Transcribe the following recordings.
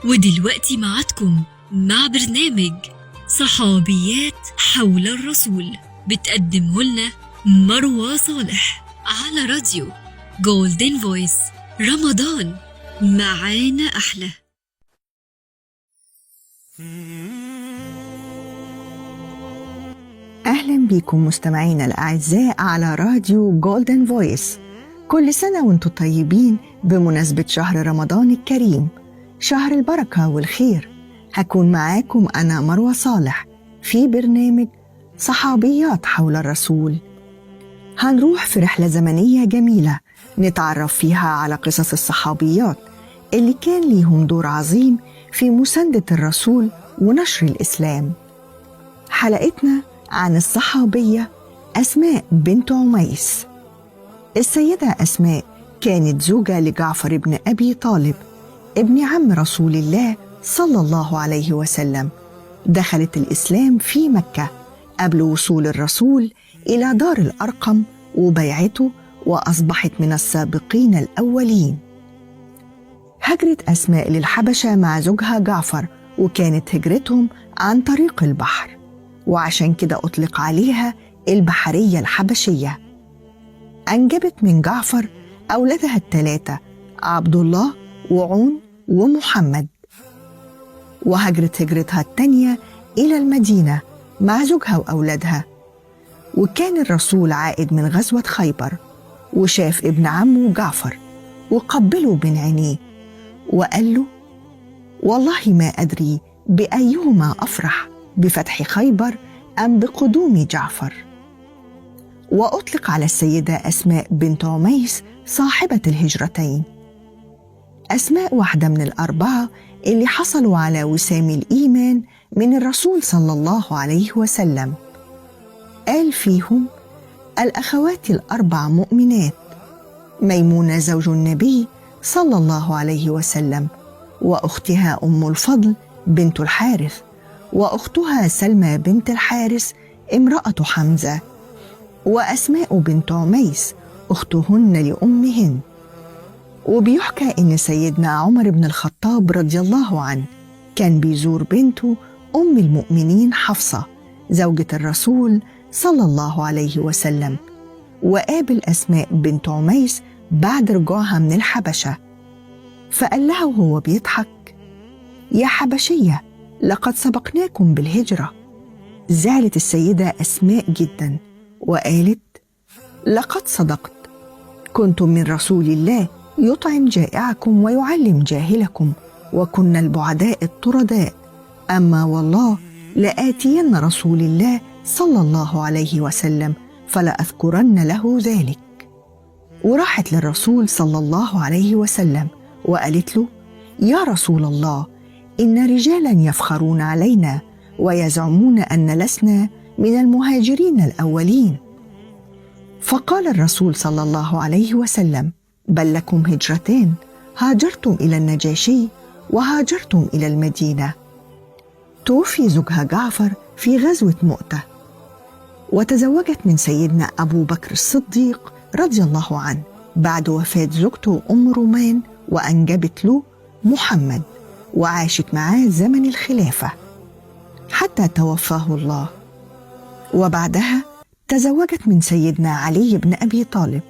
ودلوقتي معادكم مع برنامج صحابيات حول الرسول، بتقدمه لنا مروى صالح على راديو جولدن فويس. رمضان معانا أحلى. أهلا بكم مستمعينا الأعزاء على راديو جولدن فويس. كل سنة وانتم طيبين بمناسبة شهر رمضان الكريم، شهر البركة والخير. هكون معاكم أنا مروى صالح في برنامج صحابيات حول الرسول. هنروح في رحلة زمنية جميلة نتعرف فيها على قصص الصحابيات اللي كان ليهم دور عظيم في مساندة الرسول ونشر الإسلام. حلقتنا عن الصحابية أسماء بنت عميس. السيدة أسماء كانت زوجة لجعفر بن أبي طالب ابن عم رسول الله صلى الله عليه وسلم. دخلت الإسلام في مكة قبل وصول الرسول إلى دار الأرقم وبيعته، وأصبحت من السابقين الأولين. هجرت أسماء للحبشة مع زوجها جعفر، وكانت هجرتهم عن طريق البحر، وعشان كده أطلق عليها البحرية الحبشية. أنجبت من جعفر أولادها الثلاثة عبد الله وعون ومحمد. وهجرت هجرتها الثانية إلى المدينة مع زوجها وأولادها. وكان الرسول عائد من غزوة خيبر، وشاف ابن عمه جعفر وقبله بين عينيه وقال له: والله ما أدري بأيهما أفرح، بفتح خيبر أم بقدوم جعفر. وأطلق على السيدة أسماء بنت عميس صاحبة الهجرتين. أسماء واحدة من الأربعة اللي حصلوا على وسام الإيمان من الرسول صلى الله عليه وسلم. قال فيهم الأخوات الأربع مؤمنات: ميمونة زوج النبي صلى الله عليه وسلم، وأختها أم الفضل بنت الحارث، وأختها سلمى بنت الحارث امرأة حمزة، وأسماء بنت عميس أختهن لأمهن. وبيحكى إن سيدنا عمر بن الخطاب رضي الله عنه كان بيزور بنته أم المؤمنين حفصة زوجة الرسول صلى الله عليه وسلم، وقابل أسماء بنت عميس بعد رجوعها من الحبشة، فقال لها وهو بيضحك: يا حبشية، لقد سبقناكم بالهجرة. زعلت السيدة أسماء جدا وقالت: لقد صدقت، كنتم من رسول الله يطعم جائعكم ويعلم جاهلكم، وكنا البعداء الطرداء، أما والله لآتين رسول الله صلى الله عليه وسلم فلأذكرن له ذلك. وراحت للرسول صلى الله عليه وسلم وقالت له: يا رسول الله، إن رجالا يفخرون علينا ويزعمون أن لسنا من المهاجرين الأولين. فقال الرسول صلى الله عليه وسلم: بل لكم هجرتان، هاجرتم إلى النجاشي وهاجرتم إلى المدينة. توفي زوجها جعفر في غزوة مؤتة، وتزوجت من سيدنا أبو بكر الصديق رضي الله عنه بعد وفاة زوجته أم رومان، وأنجبت له محمد، وعاشت معاه زمن الخلافة حتى توفاه الله. وبعدها تزوجت من سيدنا علي بن أبي طالب.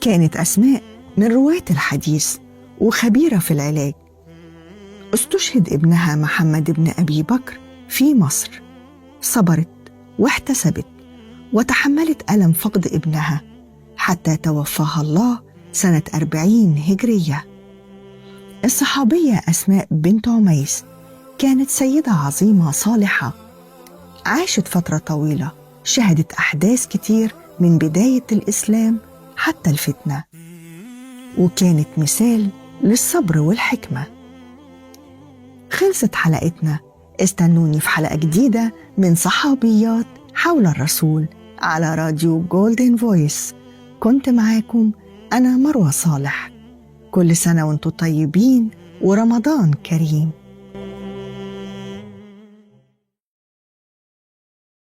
كانت أسماء من رواة الحديث وخبيرة في العلاج. استشهد ابنها محمد بن أبي بكر في مصر. صبرت واحتسبت وتحملت ألم فقد ابنها حتى توفاها الله سنة 40 هجرية. الصحابية أسماء بنت عميس كانت سيدة عظيمة صالحة، عاشت فترة طويلة، شهدت أحداث كتير من بداية الإسلام حتى الفتنة، وكانت مثال للصبر والحكمة. خلصت حلقتنا، استنوني في حلقة جديدة من صحابيات حول الرسول على راديو جولدن فويس. كنت معاكم أنا مروى صالح. كل سنة وانتم طيبين ورمضان كريم.